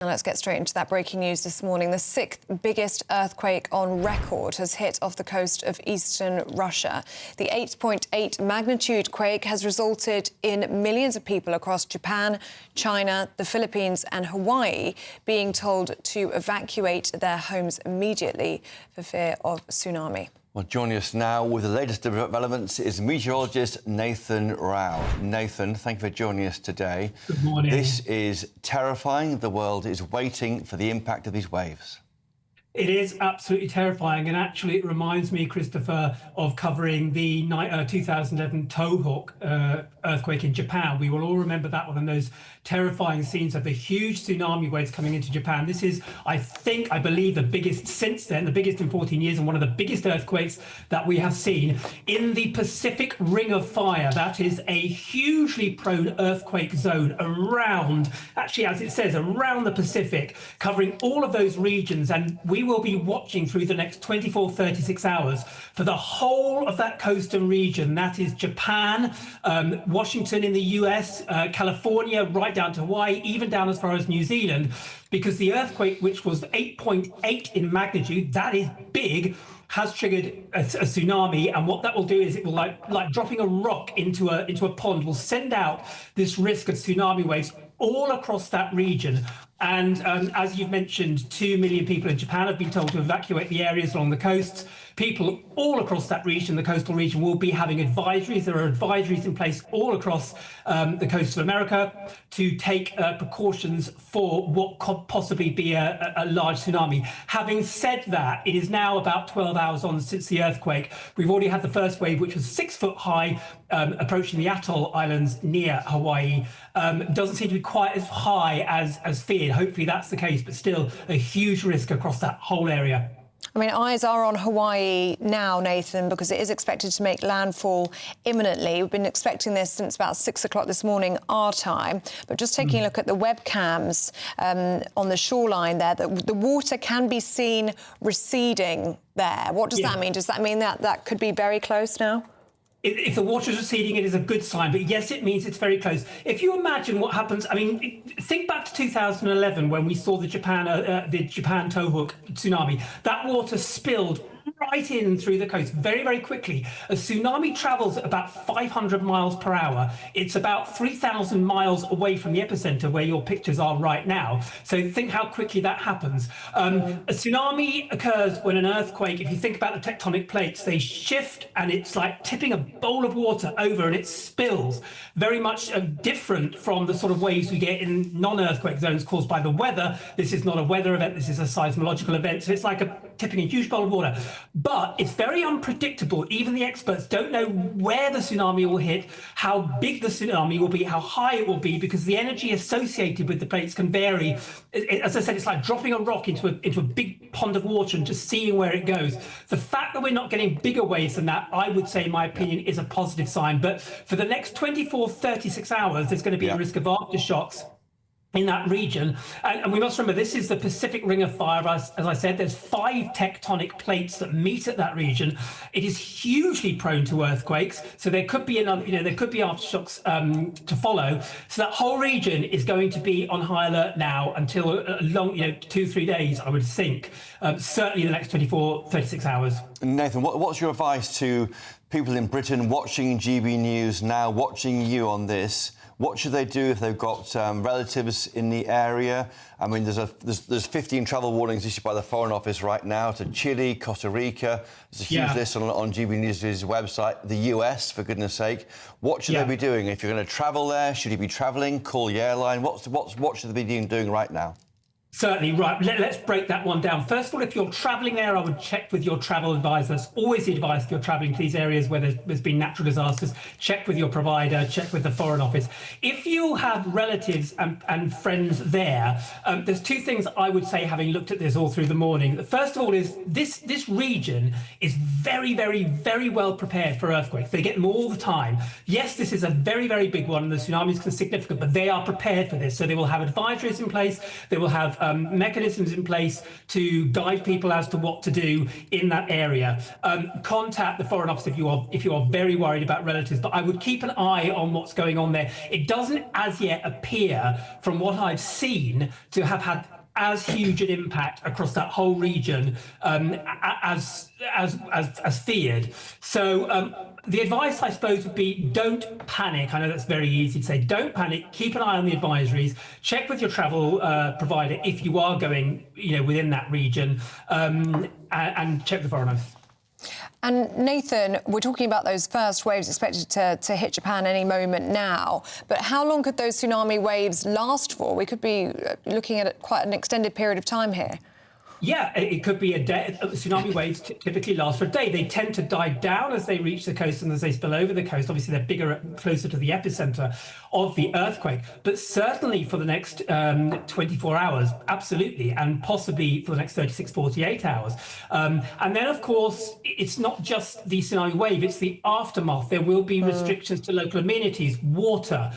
Now let's get straight into that breaking news this morning. The sixth biggest earthquake on record has hit off the coast of eastern Russia. The 8.8 magnitude quake has resulted in millions of people across Japan, China, the Philippines and Hawaii being told to evacuate their homes immediately for fear of tsunami. Well, joining us now with the latest developments is meteorologist Nathan Rao. Nathan, thank you for joining us today. Good morning. This is terrifying. The world is waiting for the impact of these waves. It is absolutely terrifying, and actually it reminds me, Christopher, of covering the 2011 Tohoku earthquake in Japan. We will all remember that one and those terrifying scenes of the huge tsunami waves coming into Japan. This is, I believe, the biggest since then, the biggest in 14 years, and one of the biggest earthquakes that we have seen in the Pacific Ring of Fire. That is a hugely prone earthquake zone around, actually, as it says, around the Pacific, covering all of those regions. And we will be watching through the next 24, 36 hours for the whole of that coastal region. That is Japan, Washington in the US, California, right down to Hawaii, even down as far as New Zealand, because the earthquake, which was 8.8 in magnitude, that is big, has triggered a tsunami. And what that will do is it will, like dropping a rock into a pond, will send out this risk of tsunami waves all across that region. And as you've mentioned, 2 million people in Japan have been told to evacuate the areas along the coasts. People all across that region, the coastal region, will be having advisories. There are advisories in place all across the coast of America to take precautions for what could possibly be a large tsunami. Having said that, it is now about 12 hours on since the earthquake. We've already had the first wave, which was 6 foot high, approaching the atoll islands near Hawaii. Doesn't seem to be quite as high as feared. Hopefully that's the case, but still a huge risk across that whole area. I mean, eyes are on Hawaii now, Nathan, because it is expected to make landfall imminently. We've been expecting this since about 6 o'clock this morning, our time. But just taking a look at the webcams on the shoreline there, the water can be seen receding there. What does that mean? Does that mean that could be very close now? If the water is receding, it is a good sign. But yes, it means it's very close. If you imagine what happens, I mean, think back to 2011 when we saw the Japan Tohoku tsunami. That water spilled right in through the coast very, very quickly. A tsunami travels at about 500 miles per hour. It's about 3,000 miles away from the epicenter where your pictures are right now. So think how quickly that happens. A tsunami occurs when an earthquake, if you think about the tectonic plates, they shift and it's like tipping a bowl of water over and it spills. Very much different from the sort of waves we get in non-earthquake zones caused by the weather. This is not a weather event, this is a seismological event. So it's like tipping a huge bowl of water. But it's very unpredictable. Even the experts don't know where the tsunami will hit, how big the tsunami will be, how high it will be, because the energy associated with the plates can vary. As I said, it's like dropping a rock into a big pond of water and just seeing where it goes. The fact that we're not getting bigger waves than that, I would say, in my opinion, is a positive sign. But for the next 24, 36 hours, there's going to be a risk of aftershocks in that region. And we must remember, this is the Pacific Ring of Fire. As I said, there's 5 tectonic plates that meet at that region. It is hugely prone to earthquakes. So there could be there could be aftershocks to follow. So that whole region is going to be on high alert now until a long, 2-3 days, I would think. Certainly the next 24, 36 hours. Nathan, what's your advice to people in Britain watching GB News now, watching you on this? What should they do if they've got relatives in the area? I mean, there's 15 travel warnings issued by the Foreign Office right now to Chile, Costa Rica. There's a huge list on GB News' website. The US, for goodness sake. What should they be doing? If you're going to travel there, should you be travelling? Call the airline. What should they be doing right now? Certainly, right. Let's break that one down. First of all, if you're travelling there, I would check with your travel advisor. That's always the advice if you're travelling to these areas where there's been natural disasters. Check with your provider, check with the Foreign Office. If you have relatives and friends there, there's 2 things I would say, having looked at this all through the morning. The first of all is this region is very, very, very well prepared for earthquakes. They get them all the time. Yes, this is a very, very big one, and the tsunamis are significant, but they are prepared for this. So they will have advisories in place. They will have mechanisms in place to guide people as to what to do in that area. Contact the Foreign Office if you are very worried about relatives, but I would keep an eye on what's going on there. It doesn't as yet appear, from what I've seen, to have had as huge an impact across that whole region as feared. So the advice, I suppose, would be don't panic. I know that's very easy to say. Don't panic. Keep an eye on the advisories. Check with your travel provider if you are going, within that region, and check the Foreign Office. And Nathan, we're talking about those first waves expected to hit Japan any moment now. But how long could those tsunami waves last for? We could be looking at quite an extended period of time here. Yeah, it could be a day. Tsunami waves typically last for a day. They tend to die down as they reach the coast and as they spill over the coast. Obviously, they're bigger, closer to the epicenter of the earthquake. But certainly for the next 24 hours, absolutely, and possibly for the next 36, 48 hours. And then, of course, it's not just the tsunami wave, it's the aftermath. There will be restrictions to local amenities, water,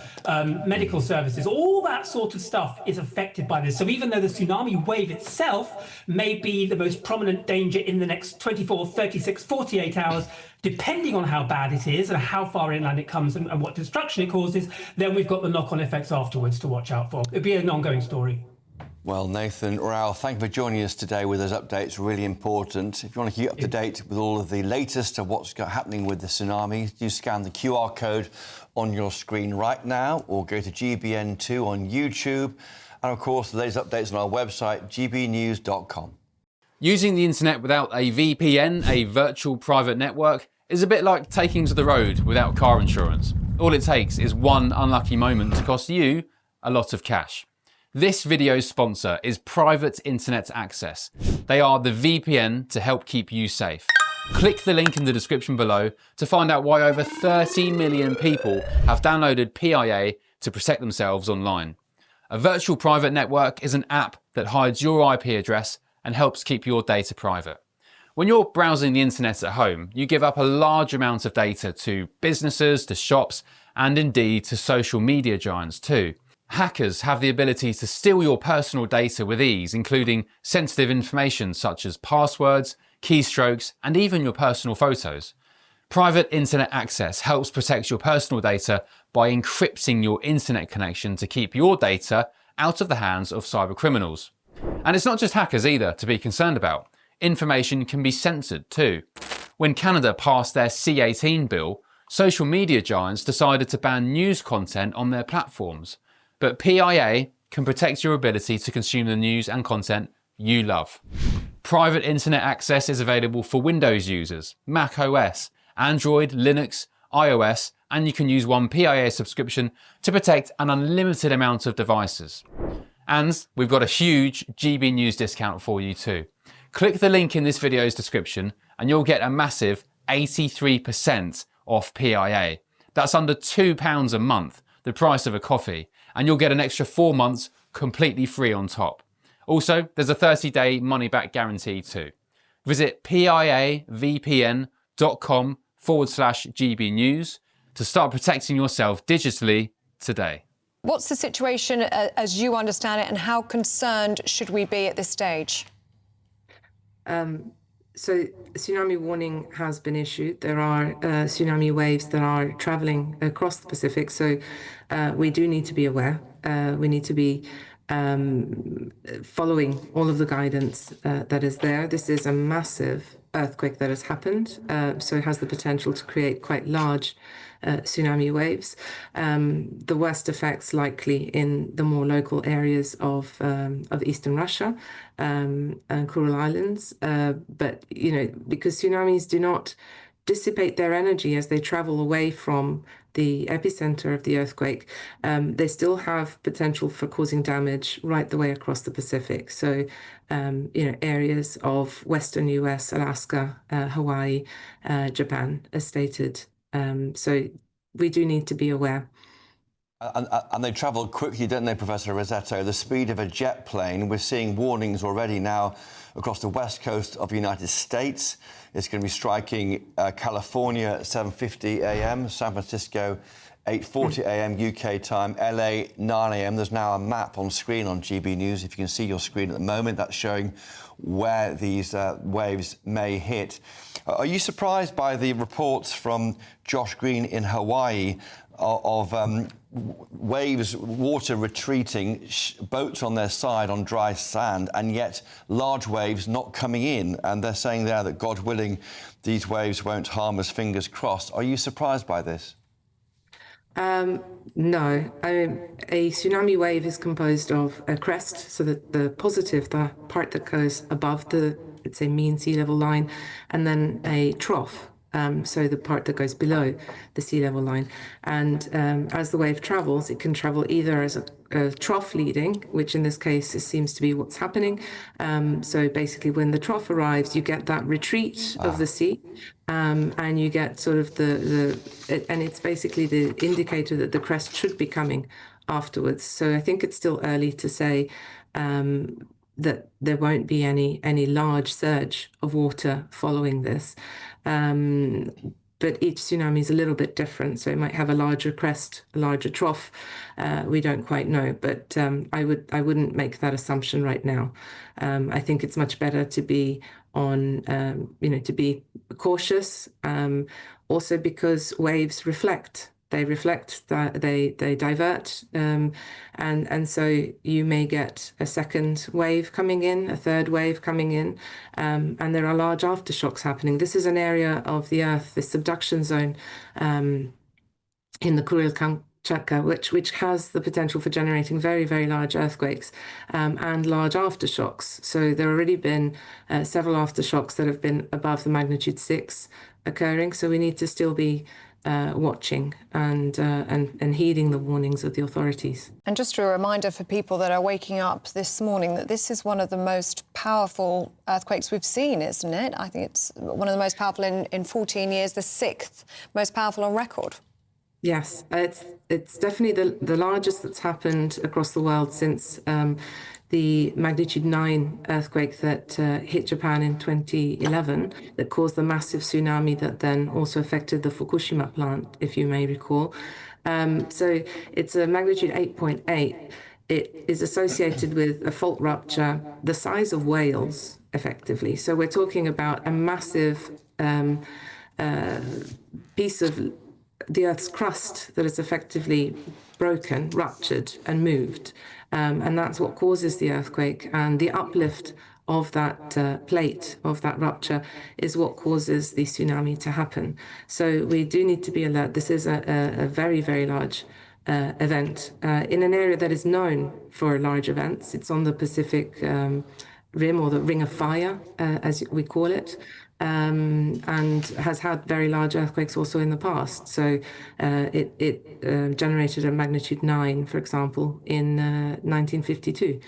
medical services. All that sort of stuff is affected by this. So even though the tsunami wave itself may be the most prominent danger in the next 24, 36, 48 hours, depending on how bad it is and how far inland it comes and what destruction it causes, then we've got the knock-on effects afterwards to watch out for. It'll be an ongoing story. Well, Nathan Rao, thank you for joining us today with those updates. Really important. If you want to keep up to date with all of the latest of what's happening with the tsunami, do scan the QR code on your screen right now or go to GBN2 on YouTube. And, of course, the latest updates on our website, gbnews.com. Using the internet without a VPN, a virtual private network, is a bit like taking to the road without car insurance. All it takes is one unlucky moment to cost you a lot of cash. This video's sponsor is Private Internet Access. They are the VPN to help keep you safe. Click the link in the description below to find out why over 30 million people have downloaded PIA to protect themselves online. A virtual private network is an app that hides your IP address and helps keep your data private. When you're browsing the internet at home, you give up a large amount of data to businesses, to shops, and indeed to social media giants too. Hackers have the ability to steal your personal data with ease, including sensitive information such as passwords, keystrokes, and even your personal photos. Private Internet Access helps protect your personal data by encrypting your internet connection to keep your data out of the hands of cyber criminals. And it's not just hackers either to be concerned about. Information can be censored too. When Canada passed their C-18 bill, social media giants decided to ban news content on their platforms. But PIA can protect your ability to consume the news and content you love. Private Internet Access is available for Windows users, Mac OS, Android, Linux, iOS, and you can use one PIA subscription to protect an unlimited amount of devices. And we've got a huge GB News discount for you too. Click the link in this video's description and you'll get a massive 83% off PIA. That's under £2 a month, the price of a coffee, and you'll get an extra 4 months completely free on top. Also, there's a 30-day money-back guarantee too. Visit piavpn.com/GB News to start protecting yourself digitally today. What's the situation as you understand it, and how concerned should we be at this stage? So tsunami warning has been issued. There are tsunami waves that are traveling across the Pacific. So we do need to be aware. We need to be following all of the guidance that is there. This is a massive earthquake that has happened. So it has the potential to create quite large tsunami waves. The worst effects likely in the more local areas of eastern Russia and Kuril Islands. But, because tsunamis do not dissipate their energy as they travel away from the epicenter of the earthquake, they still have potential for causing damage right the way across the Pacific. So, areas of Western US, Alaska, Hawaii, Japan as stated. So we do need to be aware. And they travel quickly, don't they, Professor Rossetto? The speed of a jet plane. We're seeing warnings already now across the west coast of the United States. It's going to be striking California at 7:50 a.m., San Francisco 8:40 a.m. UK time, LA 9 a.m. There's now a map on screen on GB News. If you can see your screen at the moment, that's showing where these waves may hit. Are you surprised by the reports from Josh Green in Hawaii of waves, water retreating, boats on their side on dry sand, and yet large waves not coming in? And they're saying there that, God willing, these waves won't harm us, fingers crossed. Are you surprised by this? No. A tsunami wave is composed of a crest, so that the positive, the part that goes above the, let's say, mean sea level line, and then a trough, so the part that goes below the sea level line. And as the wave travels, it can travel either as a trough leading, which in this case seems to be what's happening. So basically, when the trough arrives, you get that retreat of the sea, and you get sort of and it's basically the indicator that the crest should be coming afterwards. So I think it's still early to say that there won't be any large surge of water following this. But each tsunami is a little bit different, so it might have a larger crest, a larger trough. We don't quite know, but I wouldn't make that assumption right now. I think it's much better to be to be cautious. Also, because waves reflect. They reflect, that they divert, and so you may get a second wave coming in, a third wave coming in, and there are large aftershocks happening. This is an area of the Earth, the subduction zone, in the Kurilkanchaka, which has the potential for generating very, very large earthquakes and large aftershocks. So there have already been several aftershocks that have been above the magnitude 6 occurring. So we need to still be watching and heeding the warnings of the authorities. And just a reminder for people that are waking up this morning that this is one of the most powerful earthquakes we've seen, isn't it? I think it's one of the most powerful in 14 years, the 6th most powerful on record. Yes, it's definitely the largest that's happened across the world since the magnitude 9 earthquake that hit Japan in 2011, that caused the massive tsunami that then also affected the Fukushima plant, if you may recall. So it's a magnitude 8.8. It is associated with a fault rupture the size of Wales, effectively. So we're talking about a massive piece of the Earth's crust that is effectively broken, ruptured, and moved. And that's what causes the earthquake. And the uplift of that plate, of that rupture, is what causes the tsunami to happen. So we do need to be alert. This is a very, very large event in an area that is known for large events. It's on the Pacific Rim, or the Ring of Fire, as we call it. And has had very large earthquakes also in the past. So it generated a magnitude 9, for example, in 1952.